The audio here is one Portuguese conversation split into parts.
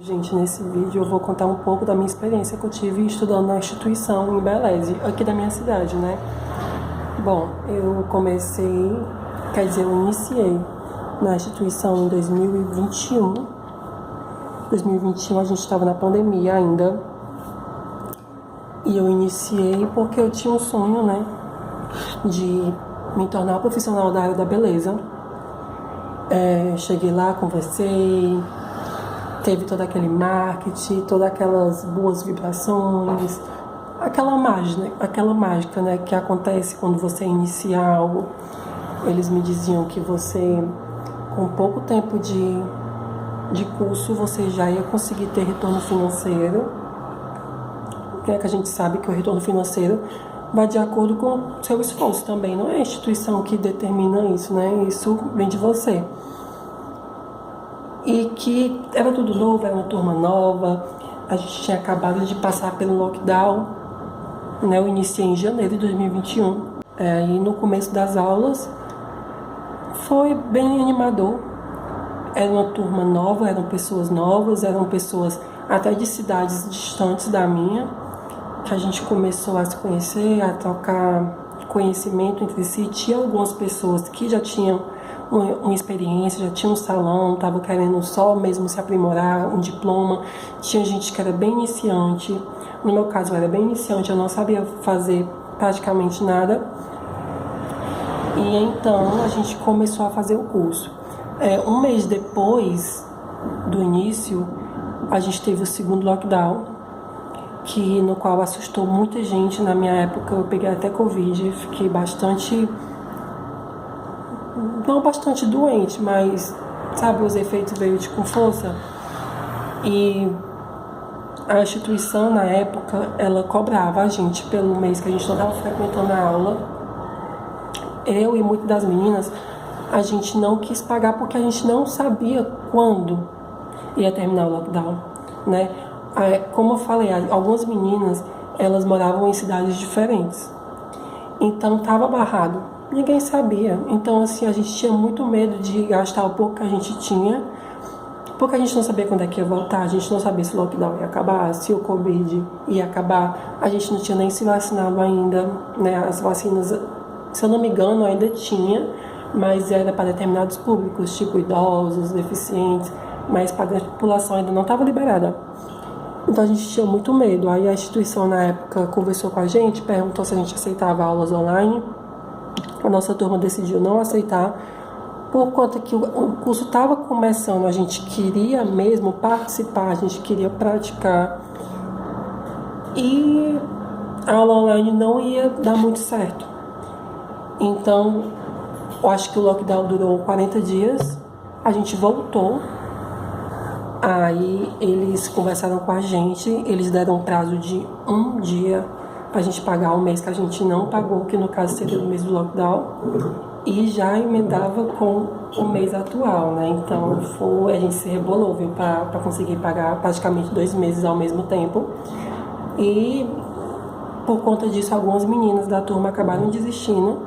Gente, nesse vídeo eu vou contar um pouco da minha experiência que eu tive estudando na instituição em Beleze, aqui da minha cidade, né? Bom, eu iniciei na instituição em 2021. 2021 a gente estava na pandemia ainda. E eu iniciei porque eu tinha um sonho, né? De me tornar profissional da área da beleza. Cheguei lá, conversei, teve todo aquele marketing, todas aquelas boas vibrações, aquela mágica, né, que acontece quando você inicia algo. Eles me diziam que você, com pouco tempo de curso, você já ia conseguir ter retorno financeiro. Que a gente sabe que o retorno financeiro vai de acordo com o seu esforço também, não é a instituição que determina isso, né? Isso vem de você. E que era tudo novo, era uma turma nova, a gente tinha acabado de passar pelo lockdown, né? Eu iniciei em janeiro de 2021, e no começo das aulas foi bem animador. Era uma turma nova, eram pessoas novas, eram pessoas até de cidades distantes da minha, que a gente começou a se conhecer, a trocar conhecimento entre si. Tinha algumas pessoas que já tinham uma experiência, já tinha um salão, estavam querendo só mesmo se aprimorar, um diploma. Tinha gente que era bem iniciante. No meu caso, eu era bem iniciante, eu não sabia fazer praticamente nada. E então a gente começou a fazer o curso. Um mês depois do início, a gente teve o segundo lockdown, no qual assustou muita gente. Na minha época eu peguei até Covid, fiquei não bastante doente, mas sabe, os efeitos veio com força. E a instituição na época, ela cobrava a gente pelo mês que a gente não estava frequentando a aula. Eu e muitas das meninas, a gente não quis pagar porque a gente não sabia quando ia terminar o lockdown, né? Como eu falei, algumas meninas, elas moravam em cidades diferentes, então estava barrado, ninguém sabia. Então assim, a gente tinha muito medo de gastar o pouco que a gente tinha, porque a gente não sabia quando é que ia voltar, a gente não sabia se o lockdown ia acabar, se o Covid ia acabar, a gente não tinha nem se vacinado ainda, né? As vacinas, se eu não me engano, ainda tinha, mas era para determinados públicos, tipo idosos, deficientes, mas para a população ainda não estava liberada. Então a gente tinha muito medo. Aí a instituição na época conversou com a gente, perguntou se a gente aceitava aulas online. A nossa turma decidiu não aceitar, por conta que o curso estava começando, a gente queria mesmo participar, a gente queria praticar. E a aula online não ia dar muito certo. Então, eu acho que o lockdown durou 40 dias, a gente voltou. Aí eles conversaram com a gente, eles deram um prazo de um dia pra gente pagar o mês que a gente não pagou, que no caso seria o mês do lockdown, e já emendava com o mês atual, né? Então a gente se rebolou, viu, pra conseguir pagar praticamente 2 meses ao mesmo tempo. E por conta disso, algumas meninas da turma acabaram desistindo.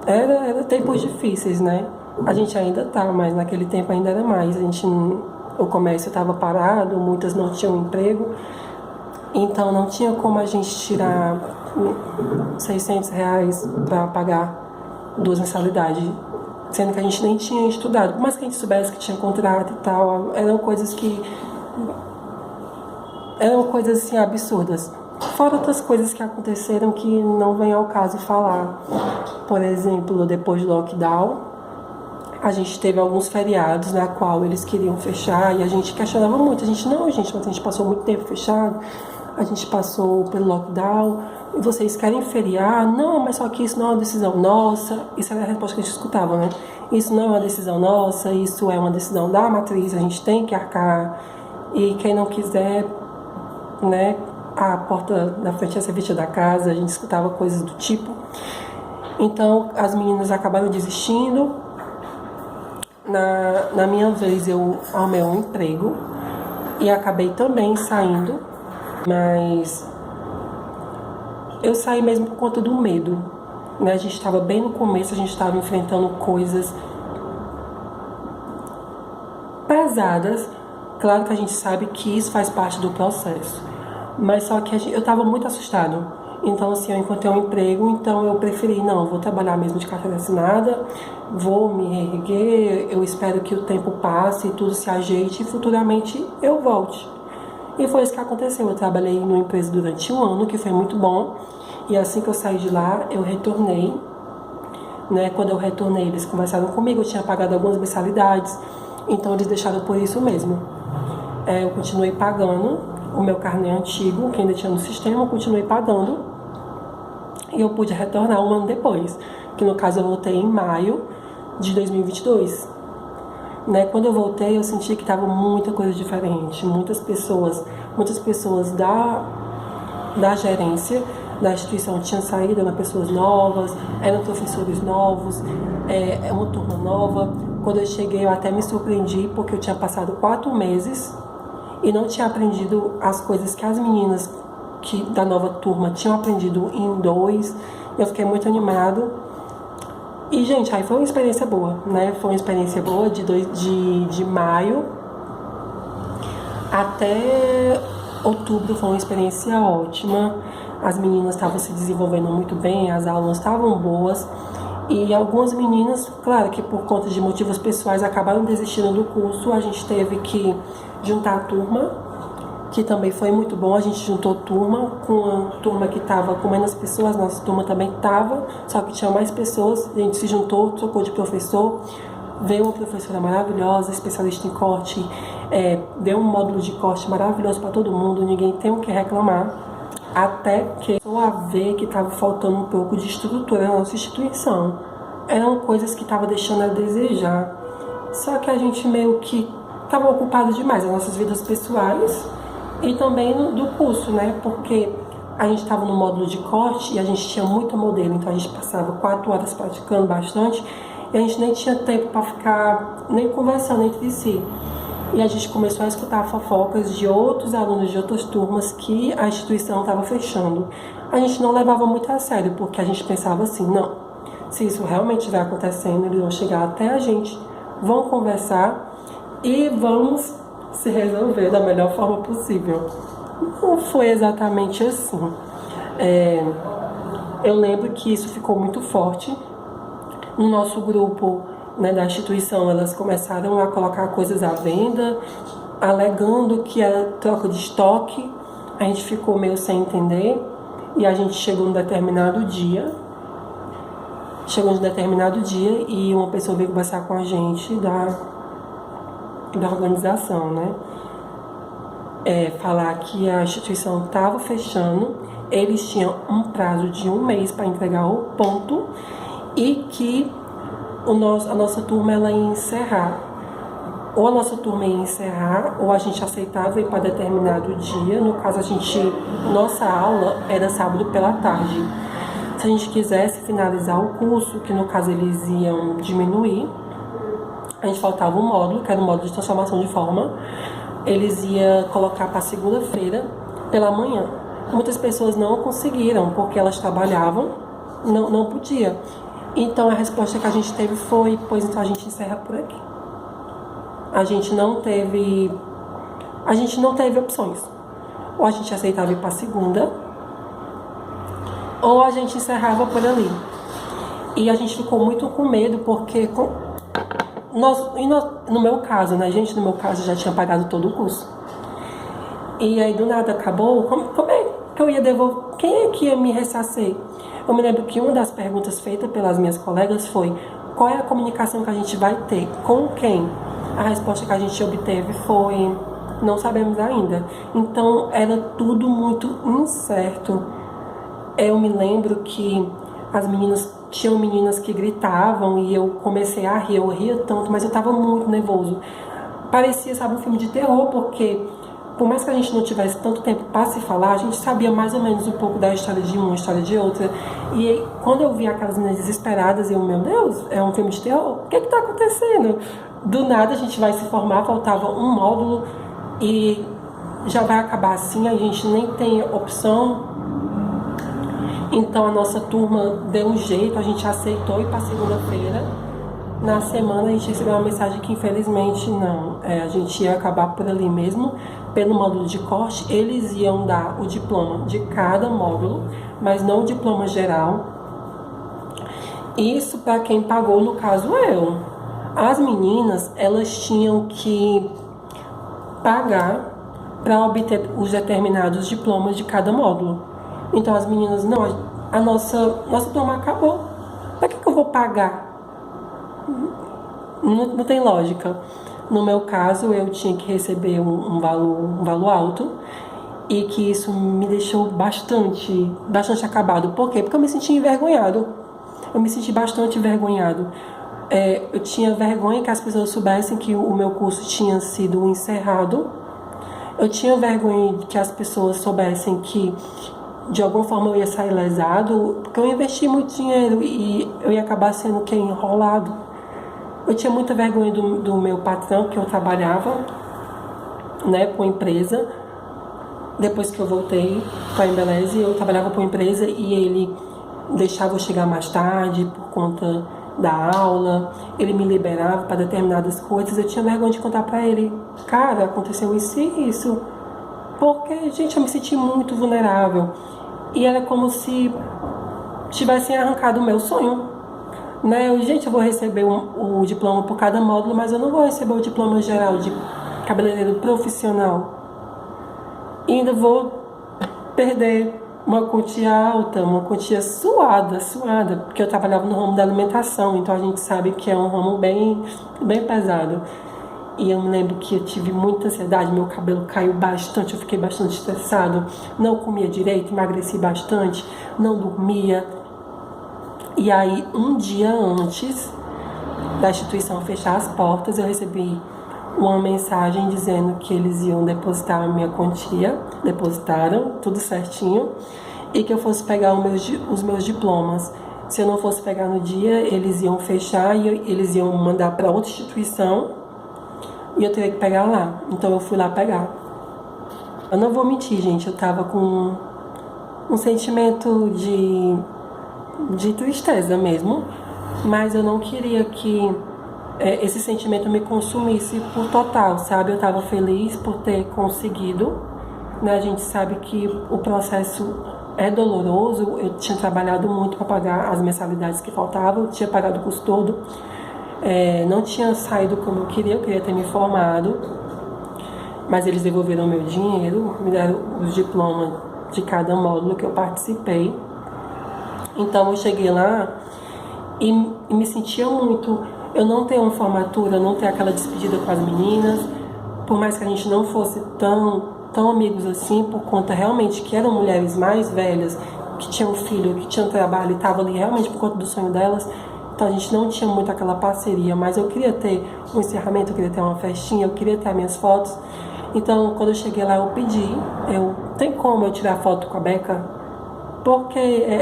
Era tempos difíceis, né? A gente ainda tá, mas naquele tempo ainda era mais. O comércio estava parado, muitas não tinham emprego, então não tinha como a gente tirar R$600 para pagar 2 mensalidades, sendo que a gente nem tinha estudado. Por mais que a gente soubesse que tinha contrato e tal, eram coisas assim absurdas. Fora outras coisas que aconteceram que não vem ao caso falar. Por exemplo, depois do lockdown, a gente teve alguns feriados na qual eles queriam fechar e a gente questionava muito. Mas a gente passou muito tempo fechado, a gente passou pelo lockdown e vocês querem feriar? Não, mas só que isso não é uma decisão nossa. Isso era a resposta que a gente escutava, né? Isso não é uma decisão nossa, isso é uma decisão da matriz, a gente tem que arcar. E quem não quiser, né, a porta da frente é a serventia da casa. A gente escutava coisas do tipo. Então as meninas acabaram desistindo. Na minha vez, eu arrumei um emprego e acabei também saindo, mas eu saí mesmo por conta do medo, né? A gente estava bem no começo, a gente estava enfrentando coisas pesadas, Claro que a gente sabe que isso faz parte do processo, mas só que eu estava muito assustado. Então, assim, eu encontrei um emprego, então eu preferi, não, vou trabalhar mesmo de carteira assinada, vou me reerguer, eu espero que o tempo passe, tudo se ajeite e futuramente eu volte. E foi isso que aconteceu. Eu trabalhei numa empresa durante 1 ano, que foi muito bom, e assim que eu saí de lá, eu retornei. Né? Quando eu retornei, eles conversaram comigo, eu tinha pagado algumas mensalidades, então eles deixaram por isso mesmo. Eu continuei pagando o meu carnê antigo, que ainda tinha no sistema, eu continuei pagando, e eu pude retornar 1 ano depois, que no caso eu voltei em maio de 2022. Né? Quando eu voltei, eu senti que estava muita coisa diferente, muitas pessoas da gerência da instituição tinham saído, eram pessoas novas, eram professores novos, uma turma nova. Quando eu cheguei, eu até me surpreendi, porque eu tinha passado 4 meses e não tinha aprendido as coisas que as meninas da nova turma tinham aprendido em 2. Eu fiquei muito animado. E, gente, aí foi uma experiência boa, né? Foi uma experiência boa de maio até outubro, foi uma experiência ótima. As meninas estavam se desenvolvendo muito bem, as aulas estavam boas. E algumas meninas, claro que por conta de motivos pessoais, acabaram desistindo do curso. A gente teve que juntar a turma, que também foi muito bom. A gente juntou turma com a turma que estava com menos pessoas, nossa turma também estava, só que tinha mais pessoas. A gente se juntou, trocou de professor. Veio uma professora maravilhosa, especialista em corte, deu um módulo de corte maravilhoso para todo mundo, ninguém tem o que reclamar. Até que eu a ver que estava faltando um pouco de estrutura na nossa instituição. Eram coisas que estavam deixando a desejar. Só que a gente meio que estava ocupado demais nas nossas vidas pessoais e também do curso, né? Porque a gente estava no módulo de corte e a gente tinha muito modelo, então a gente passava 4 horas praticando bastante e a gente nem tinha tempo para ficar nem conversando entre si. E a gente começou a escutar fofocas de outros alunos de outras turmas que a instituição estava fechando. A gente não levava muito a sério, porque a gente pensava assim, não, se isso realmente estiver acontecendo, eles vão chegar até a gente, vão conversar e vamos se resolver da melhor forma possível. Não foi exatamente assim. Eu lembro que isso ficou muito forte no nosso grupo, né, da instituição. Elas começaram a colocar coisas à venda, alegando que era troca de estoque. A gente ficou meio sem entender e a gente chegou num determinado dia. E uma pessoa veio conversar com a gente da organização, né? Falar que a instituição estava fechando, eles tinham um prazo de 1 mês para entregar o ponto e que a nossa turma ela ia encerrar. Ou a nossa turma ia encerrar, ou a gente aceitava ir para determinado dia. No caso, nossa aula era sábado pela tarde. Se a gente quisesse finalizar o curso, que no caso eles iam diminuir, a gente faltava um módulo, que era o módulo de transformação de forma, eles iam colocar para segunda-feira pela manhã. Muitas pessoas não conseguiram, porque elas trabalhavam, não podia. Então a resposta que a gente teve foi, pois então a gente encerra por aqui. A gente não teve opções. Ou a gente aceitava ir para segunda, ou a gente encerrava por ali. E a gente ficou muito com medo, porque no meu caso, né, gente, no meu caso já tinha pagado todo o curso. E aí do nada acabou, como é que eu ia devolver? Quem é que ia me ressarcer? Eu me lembro que uma das perguntas feitas pelas minhas colegas foi: qual é a comunicação que a gente vai ter? Com quem? A resposta que a gente obteve foi: não sabemos ainda. Então era tudo muito incerto. Eu me lembro que tinham meninas que gritavam e eu comecei a rir. Eu ria tanto, mas eu estava muito nervoso. Parecia, sabe, um filme de terror, porque por mais que a gente não tivesse tanto tempo para se falar, a gente sabia mais ou menos um pouco da história de uma, história de outra. E aí, quando eu vi aquelas meninas desesperadas, meu Deus, é um filme de terror? O que está acontecendo? Do nada a gente vai se formar, faltava um módulo e já vai acabar assim, a gente nem tem opção. Então a nossa turma deu um jeito, a gente aceitou ir para segunda-feira. Na semana a gente recebeu uma mensagem que infelizmente não, a gente ia acabar por ali mesmo, pelo módulo de corte. Eles iam dar o diploma de cada módulo, mas não o diploma geral. Isso para quem pagou, no caso eu. As meninas, elas tinham que pagar para obter os determinados diplomas de cada módulo. Então as meninas, não, a nossa diploma acabou. Para que eu vou pagar? Não tem lógica. No meu caso, eu tinha que receber um valor alto, e que isso me deixou bastante acabado. Por quê? Porque eu me senti envergonhado. Eu me senti bastante envergonhado. Eu tinha vergonha que as pessoas soubessem que o meu curso tinha sido encerrado. Eu tinha vergonha que as pessoas soubessem que de alguma forma eu ia sair lesado, porque eu investi muito dinheiro e eu ia acabar sendo enrolado. Eu tinha muita vergonha do meu patrão, que eu trabalhava, né, com a empresa. Depois que eu voltei para a Embeleze, eu trabalhava com a empresa e ele deixava eu chegar mais tarde por conta da aula. Ele me liberava para determinadas coisas. Eu tinha vergonha de contar para ele: cara, aconteceu isso e isso. Porque, gente, eu me senti muito vulnerável. E era como se tivessem arrancado o meu sonho. Né? Eu vou receber o diploma por cada módulo, mas eu não vou receber o diploma geral de cabeleireiro profissional. E ainda vou perder uma quantia alta, uma quantia suada, porque eu trabalhava no ramo da alimentação, então a gente sabe que é um ramo bem pesado. E eu me lembro que eu tive muita ansiedade, meu cabelo caiu bastante, eu fiquei bastante estressado, não comia direito, emagreci bastante, não dormia. E aí, um dia antes da instituição fechar as portas, eu recebi uma mensagem dizendo que eles iam depositar a minha quantia, depositaram, tudo certinho, e que eu fosse pegar os meus diplomas. Se eu não fosse pegar no dia, eles iam fechar e eles iam mandar para outra instituição e eu teria que pegar lá. Então eu fui lá pegar. Eu não vou mentir, gente, eu tava com um sentimento de tristeza mesmo, mas eu não queria que esse sentimento me consumisse por total, sabe? Eu estava feliz por ter conseguido, né? A gente sabe que o processo é doloroso. Eu tinha trabalhado muito para pagar as mensalidades que faltavam, eu tinha pagado o curso todo, não tinha saído como eu queria ter me formado, mas eles devolveram meu dinheiro, me deram os diplomas de cada módulo que eu participei. Então eu cheguei lá e me sentia muito. Eu não tenho uma formatura, não tenho aquela despedida com as meninas, por mais que a gente não fosse tão amigos assim, por conta realmente que eram mulheres mais velhas, que tinham filho, que tinham trabalho e estavam ali realmente por conta do sonho delas. Então a gente não tinha muito aquela parceria, mas eu queria ter um encerramento, eu queria ter uma festinha, eu queria ter as minhas fotos. Então quando eu cheguei lá eu pedi, tem como eu tirar foto com a Beca? Porque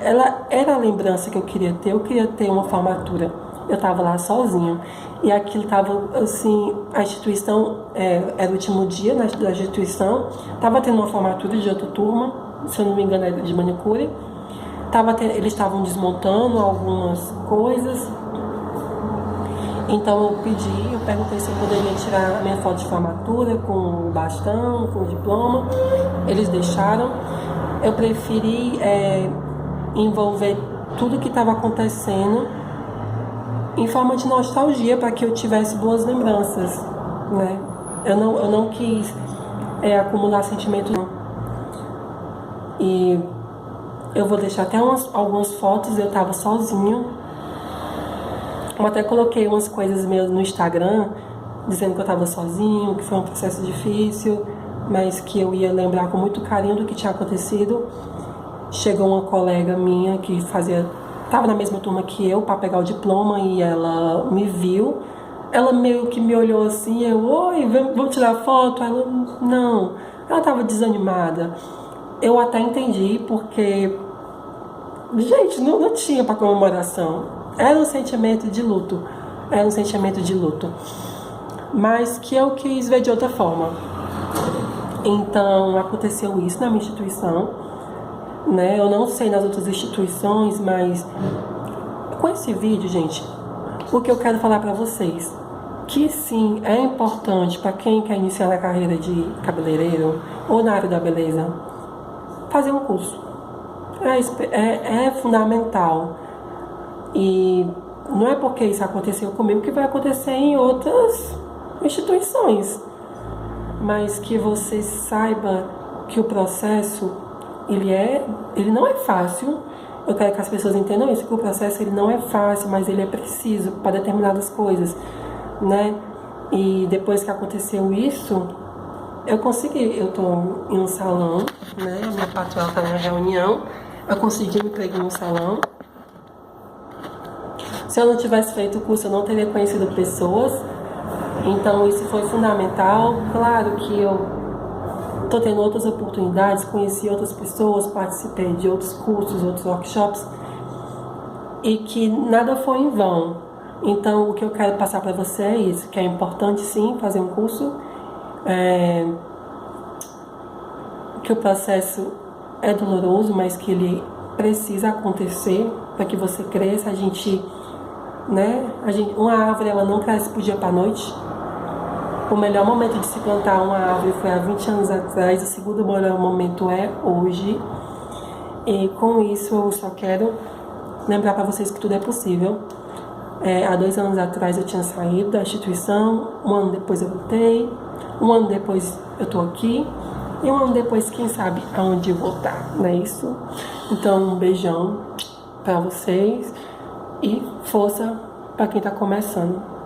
ela era a lembrança que eu queria ter uma formatura. Eu estava lá sozinha e aquilo estava assim, a instituição, era o último dia da instituição, estava tendo uma formatura de outra turma, se eu não me engano era de manicure, eles estavam desmontando algumas coisas, então eu perguntei se eu poderia tirar a minha foto de formatura com o bastão, com o diploma. Eles deixaram. Eu preferi envolver tudo que estava acontecendo em forma de nostalgia, para que eu tivesse boas lembranças, né? Eu não quis acumular sentimento, não. E eu vou deixar até algumas fotos. Eu estava sozinho. Eu até coloquei umas coisas minhas no Instagram, dizendo que eu estava sozinho, que foi um processo difícil, mas que eu ia lembrar com muito carinho do que tinha acontecido. Chegou uma colega minha que estava na mesma turma que eu para pegar o diploma, e ela me viu. Ela meio que me olhou assim, oi, vamos tirar foto? Ela, não. Ela estava desanimada. Eu até entendi, porque, gente, não tinha para comemoração. Era um sentimento de luto. Mas que eu quis ver de outra forma. Então, aconteceu isso na minha instituição, né? Eu não sei nas outras instituições, mas com esse vídeo, gente, O que eu quero falar para vocês, que sim, é importante para quem quer iniciar na carreira de cabeleireiro ou na área da beleza, fazer um curso. É fundamental. E não é porque isso aconteceu comigo que vai acontecer em outras instituições. Mas que você saiba que o processo, ele não é fácil. Eu quero que as pessoas entendam isso, que o processo ele não é fácil, mas ele é preciso para determinadas coisas, né? E depois que aconteceu isso, eu estou em um salão, né? A minha patroa está na reunião, eu consegui um emprego no salão. Se eu não tivesse feito o curso, eu não teria conhecido pessoas. Então isso foi fundamental. Claro que eu estou tendo outras oportunidades, conheci outras pessoas, participei de outros cursos, outros workshops, e que nada foi em vão. Então o que eu quero passar para você é isso, que é importante sim fazer um curso, que o processo é doloroso, mas que ele precisa acontecer para que você cresça. Uma árvore ela não cresce do dia para a noite. O melhor momento de se plantar uma árvore foi há 20 anos atrás, o segundo melhor momento é hoje. E com isso eu só quero lembrar para vocês que tudo é possível. Há 2 anos atrás eu tinha saído da instituição, 1 ano depois eu voltei, 1 ano depois eu estou aqui, e 1 ano depois, quem sabe, aonde eu vou estar, não é isso? Então, um beijão para vocês e força para quem está começando.